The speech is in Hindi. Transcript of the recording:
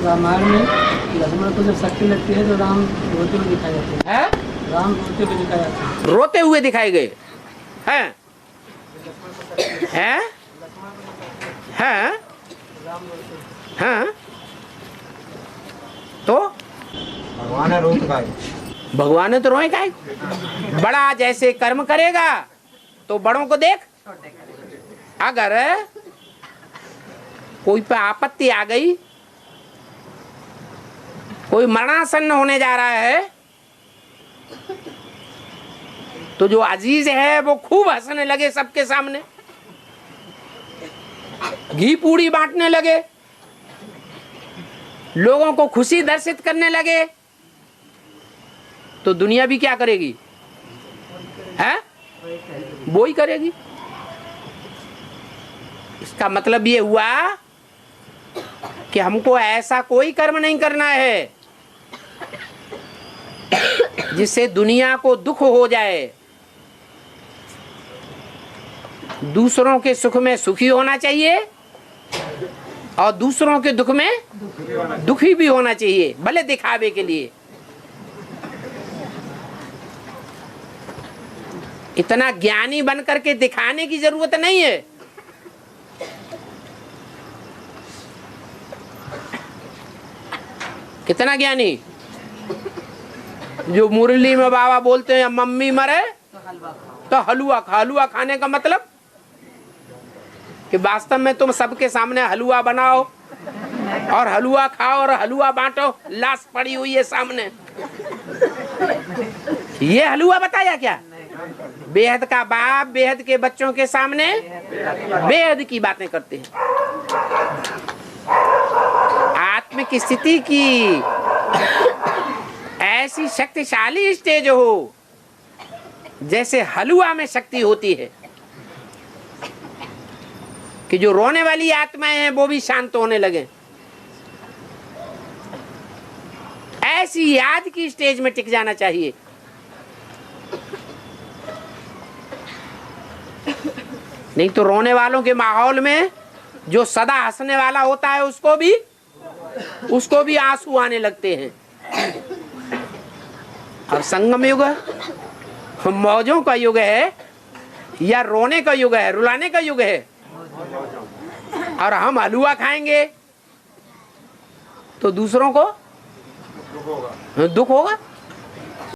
रामायण में लक्ष्मण को जब शक्ति लगती है तो राम रोते हुए दिखाए जाते हैं। राम रोते हुए दिखाए जाते हैं। रोते हुए दिखाए गए हैं? हैं? हैं? हैं? तो भगवान है रोत का भगवान ने तो रोए का बड़ा जैसे कर्म करेगा तो बड़ों को देख। अगर कोई पे आपत्ति आ गई, कोई मरणासन्न होने जा रहा है, तो जो अजीज है वो खूब हंसने लगे सबके सामने, घी पूड़ी बांटने लगे, लोगों को खुशी दर्शित करने लगे, तो दुनिया भी क्या करेगी? है वो ही करेगी। इसका मतलब ये हुआ कि हमको ऐसा कोई कर्म नहीं करना है जिससे दुनिया को दुख हो जाए। दूसरों के सुख में सुखी होना चाहिए और दूसरों के दुख में दुखी भी होना चाहिए, भले दिखावे के लिए। इतना ज्ञानी बन करके दिखाने की जरूरत नहीं है। कितना ज्ञानी जो मुरली में बाबा बोलते हैं मम्मी मरे तो हलवा खा। हलवा खाने का मतलब कि वास्तव में तुम सबके सामने हलवा बनाओ और हलवा खाओ और हलवा बांटो। लाश पड़ी हुई है सामने, ये हलवा बताया क्या? बेहद का बाप बेहद के बच्चों के सामने बेहद की बातें करते हैं। आत्मिक स्थिति की ऐसी शक्तिशाली स्टेज हो जैसे हलवा में शक्ति होती है कि जो रोने वाली आत्माएं हैं वो भी शांत होने लगे। ऐसी याद की स्टेज में टिक जाना चाहिए। नहीं तो रोने वालों के माहौल में जो सदा हंसने वाला होता है उसको भी आंसू आने लगते हैं। और संगम युग मौजों का युग है या रोने का युग है, रुलाने का युग है? और हम हलवा खाएंगे तो दूसरों को दुख होगा।